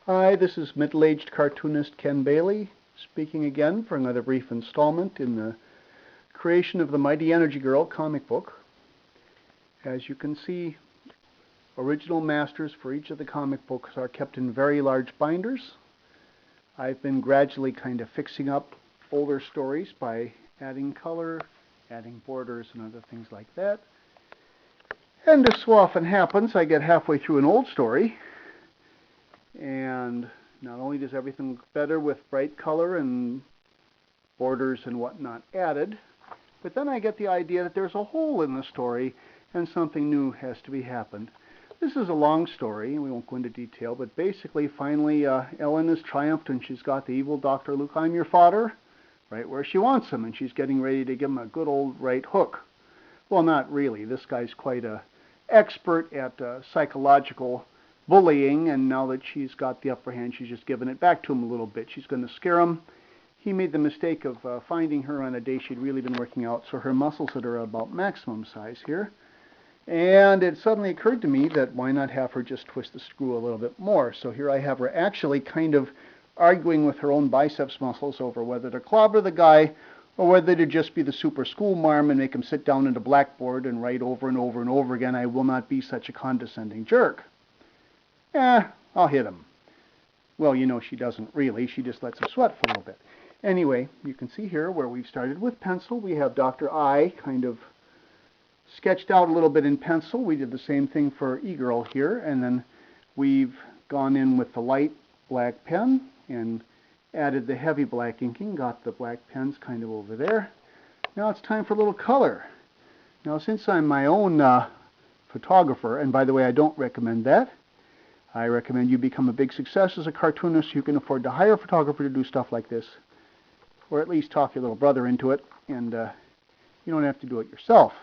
Hi, this is middle-aged cartoonist Ken Bailey, speaking again for another brief installment in the creation of the Mighty Energy Girl comic book. As you can see, original masters for each of the comic books are kept in very large binders. I've been gradually kind of fixing up older stories by adding color, adding borders, and other things like that. And as so often happens, I get halfway through an old story, and not only does everything look better with bright color and borders and whatnot added, but then I get the idea that there's a hole in the story and something new has to be happened. This is a long story, and we won't go into detail, but basically, finally, Ellen has triumphed, and she's got the evil Dr. Luke, I'm your father, right where she wants him, and she's getting ready to give him a good old right hook. Well, not really. This guy's quite an expert at psychological bullying, and now that she's got the upper hand, she's just giving it back to him a little bit. She's going to scare him. He made the mistake of finding her on a day she'd really been working out, so her muscles are about maximum size here. And it suddenly occurred to me that why not have her just twist the screw a little bit more. So here I have her actually kind of arguing with her own biceps muscles over whether to clobber the guy or whether to just be the super Schoolmarm and make him sit down at a blackboard and write over and over and over again, I will not be such a condescending jerk. I'll hit him. Well, you know, she doesn't really. She just lets him sweat for a little bit. Anyway, you can see here where we've started with pencil. We have Dr. I kind of sketched out a little bit in pencil. We did the same thing for Egirl here, and then we've gone in with the light black pen and added the heavy black inking, got the black pens kind of over there. Now it's time for a little color. Now, since I'm my own photographer, and by the way, I don't recommend that. I recommend you become a big success as a cartoonist so you can afford to hire a photographer to do stuff like this, or at least talk your little brother into it, and you don't have to do it yourself.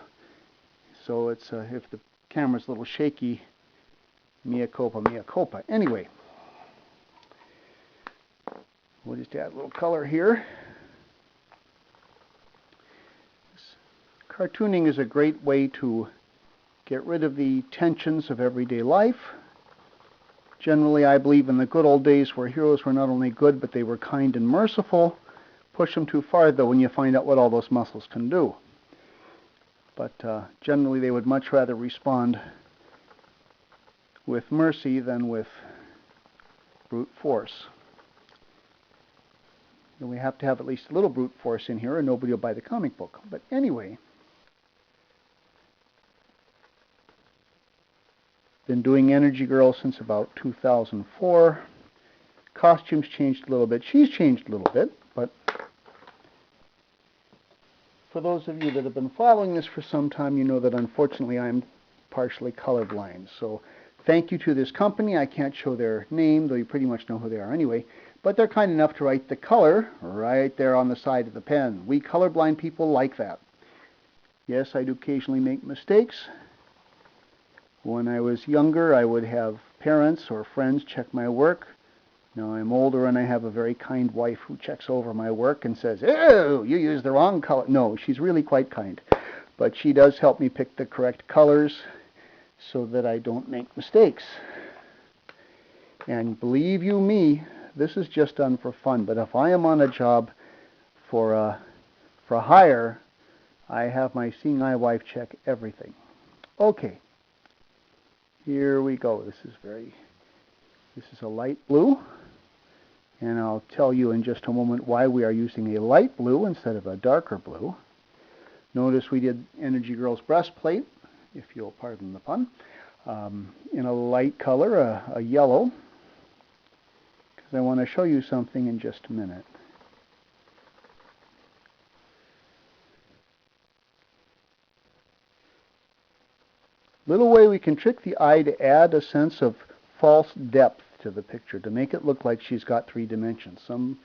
So it's if the camera's a little shaky, mea culpa, mea culpa. Anyway, we'll just add a little color here. Cartooning is a great way to get rid of the tensions of everyday life. Generally, I believe in the good old days where heroes were not only good, but they were kind and merciful. Push them too far, though, when you find out what all those muscles can do. But generally, they would much rather respond with mercy than with brute force. And we have to have at least a little brute force in here, or nobody will buy the comic book. But anyway, been doing Energy Girl since about 2004. Costumes changed a little bit. She's changed a little bit, but for those of you that have been following this for some time, you know that unfortunately I'm partially colorblind. So thank you to this company. I can't show their name, though you pretty much know who they are anyway. But they're kind enough to write the color right there on the side of the pen. We colorblind people like that. Yes, I do occasionally make mistakes. When I was younger, I would have parents or friends check my work. Now I'm older and I have a very kind wife who checks over my work and says, "Oh, you used the wrong color." No, she's really quite kind. But she does help me pick the correct colors so that I don't make mistakes. And believe you me, this is just done for fun. But if I am on a job for hire, I have my seeing eye wife check everything. Okay. Here we go. This is a light blue, and I'll tell you in just a moment why we are using a light blue instead of a darker blue. Notice we did Energy Girl's breastplate, if you'll pardon the pun, in a light color, a yellow, because I want to show you something in just a minute. Little way we can trick the eye to add a sense of false depth to the picture, to make it look like she's got 3 dimensions. Some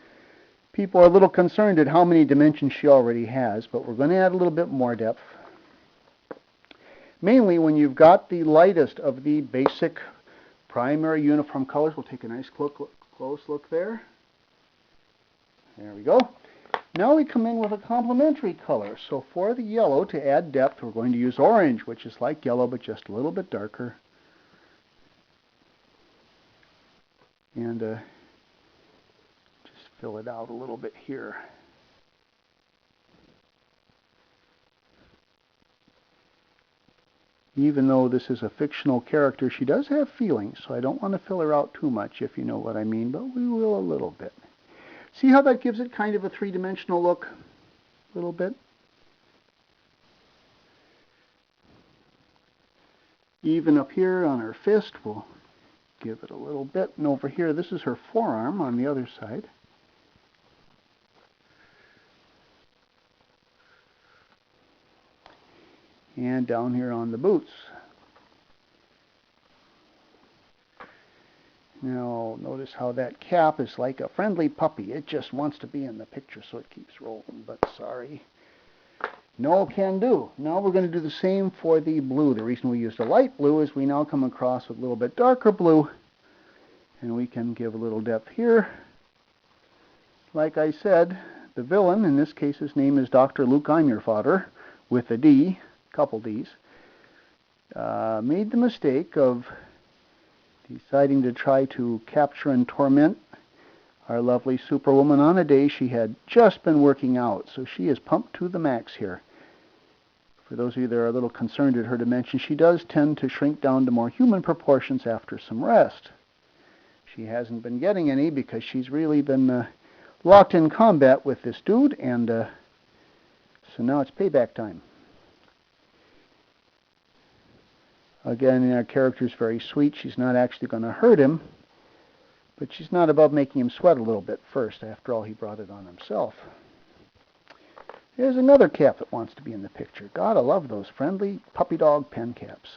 people are a little concerned at how many dimensions she already has, but we're going to add a little bit more depth. Mainly when you've got the lightest of the basic primary uniform colors. We'll take a nice close look there. There we go. Now we come in with a complementary color. So for the yellow, to add depth, we're going to use orange, which is like yellow, but just a little bit darker. And just fill it out a little bit here. Even though this is a fictional character, she does have feelings, so I don't want to fill her out too much, if you know what I mean, but we will a little bit. See how that gives it kind of a three-dimensional look? A little bit. Even up here on her fist, we'll give it a little bit. And over here, this is her forearm on the other side. And down here on the boots. Now, notice how that cap is like a friendly puppy. It just wants to be in the picture, so it keeps rolling. But sorry. No can do. Now we're going to do the same for the blue. The reason we used a light blue is we now come across with a little bit darker blue. And we can give a little depth here. Like I said, the villain, in this case his name is Dr. Luke I'm Your Father, with a D, couple Ds, made the mistake of deciding to try to capture and torment our lovely Superwoman on a day she had just been working out. So she is pumped to the max here. For those of you that are a little concerned at her dimensions, she does tend to shrink down to more human proportions after some rest. She hasn't been getting any because she's really been locked in combat with this dude, and so now it's payback time. Again, our character's very sweet. She's not actually going to hurt him, but she's not above making him sweat a little bit first. After all, he brought it on himself. Here's another cap that wants to be in the picture. God, I love those friendly puppy dog pen caps.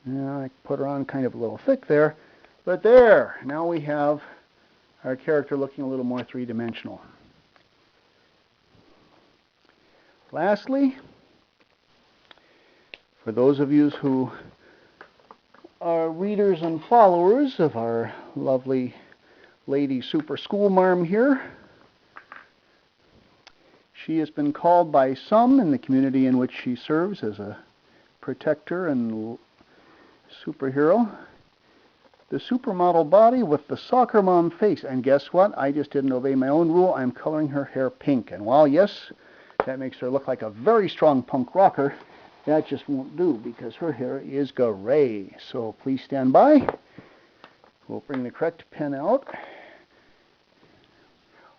Now, I put her on kind of a little thick there, but there, now we have our character looking a little more three-dimensional. Lastly, for those of you who are readers and followers of our lovely lady Super Schoolmarm here, she has been called by some in the community in which she serves as a protector and superhero, the supermodel body with the soccer mom face. And guess what? I just didn't obey my own rule. I'm coloring her hair pink. And while, yes, that makes her look like a very strong punk rocker, that just won't do because her hair is gray. So please stand by. We'll bring the correct pen out.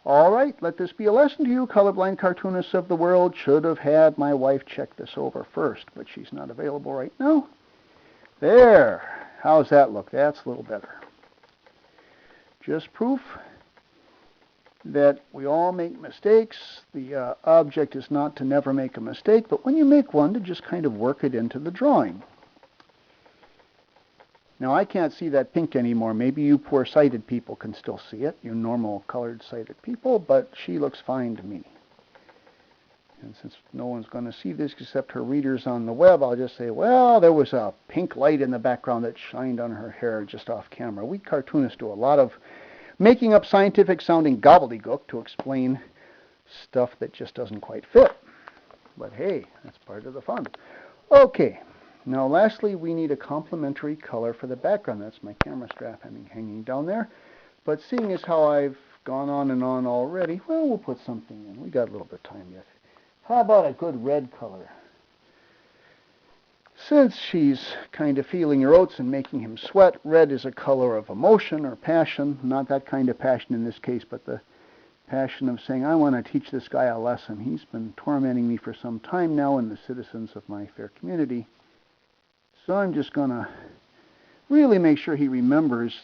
All right, let this be a lesson to you, colorblind cartoonists of the world. Should have had my wife check this over first, but she's not available right now. There. How's that look? That's a little better. Just proof that we all make mistakes. The object is not to never make a mistake, but when you make one, to just kind of work it into the drawing. Now, I can't see that pink anymore. Maybe you poor sighted people can still see it, you normal colored sighted people, but she looks fine to me. And since no one's going to see this except her readers on the web, I'll just say, well, there was a pink light in the background that shined on her hair just off camera. We cartoonists do a lot of making up scientific-sounding gobbledygook to explain stuff that just doesn't quite fit. But hey, that's part of the fun. Okay, now lastly, we need a complementary color for the background. That's my camera strap hanging down there. But seeing as how I've gone on and on already, well, we'll put something in. We got a little bit of time yet. How about a good red color? Since she's kind of feeling her oats and making him sweat, red is a color of emotion or passion. Not that kind of passion in this case, but the passion of saying, I want to teach this guy a lesson. He's been tormenting me for some time now and the citizens of my fair community. So I'm just going to really make sure he remembers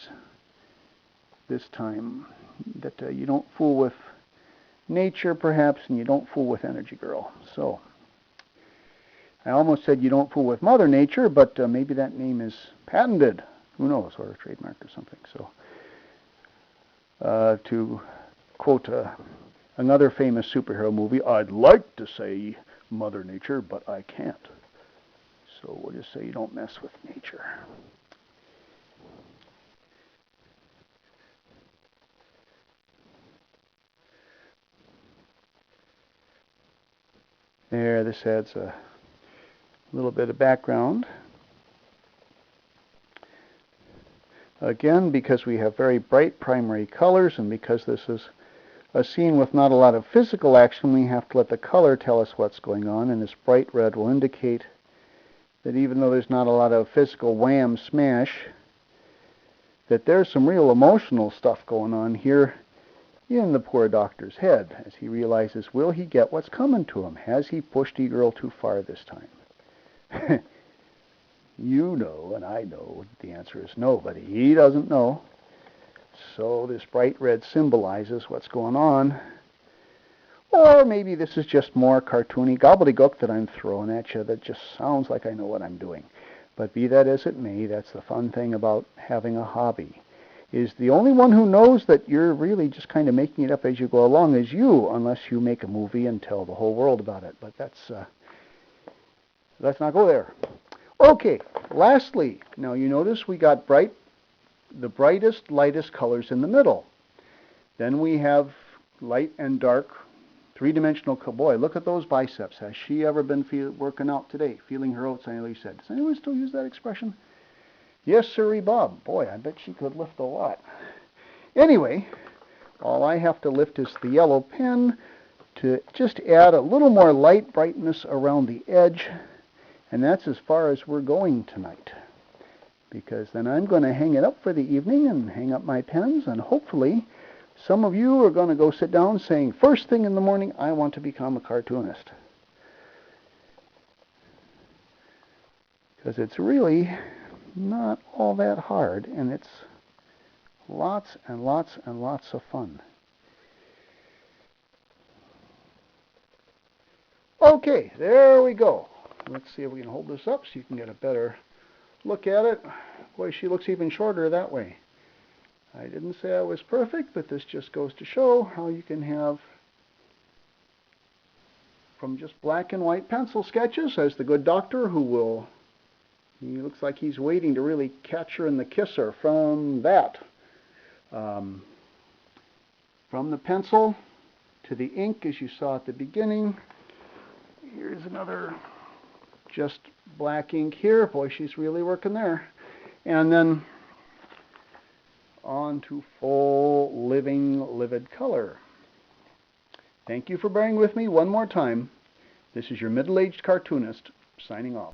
this time that you don't fool with nature, perhaps, and you don't fool with Energy Girl. So, I almost said you don't fool with Mother Nature, but maybe that name is patented. Who knows, or a trademark or something. So, to quote another famous superhero movie, I'd like to say Mother Nature, but I can't. So we'll just say you don't mess with nature. There, this adds a A little bit of background. Again, because we have very bright primary colors and because this is a scene with not a lot of physical action, we have to let the color tell us what's going on, and this bright red will indicate that even though there's not a lot of physical wham smash, that there's some real emotional stuff going on here in the poor doctor's head as he realizes, will he get what's coming to him? Has he pushed Egirl too far this time? You know, and I know, the answer is no, but he doesn't know. So this bright red symbolizes what's going on. Or maybe this is just more cartoony gobbledygook that I'm throwing at you that just sounds like I know what I'm doing. But be that as it may, that's the fun thing about having a hobby. Is the only one who knows that you're really just kind of making it up as you go along is you, unless you make a movie and tell the whole world about it. But let's not go there. Okay, lastly, now you notice we got the brightest, lightest colors in the middle. Then we have light and dark, three-dimensional. Boy, look at those biceps. Has she ever been working out today? Feeling her oats, I know you said. Does anyone still use that expression? Yes, sirree, Bob. Boy, I bet she could lift a lot. Anyway, all I have to lift is the yellow pen to just add a little more light brightness around the edge. And that's as far as we're going tonight. Because then I'm going to hang it up for the evening and hang up my pens, and hopefully some of you are going to go sit down saying, first thing in the morning, I want to become a cartoonist. Because it's really not all that hard, and it's lots and lots and lots of fun. Okay, there we go. Let's see if we can hold this up so you can get a better look at it. Boy, she looks even shorter that way. I didn't say I was perfect, but this just goes to show how you can have from just black and white pencil sketches, as the good doctor he looks like he's waiting to really catch her in the kisser from that. From the pencil to the ink, as you saw at the beginning. Here's another just black ink here. Boy, she's really working there. And then on to full, living, livid color. Thank you for bearing with me one more time. This is your middle-aged cartoonist signing off.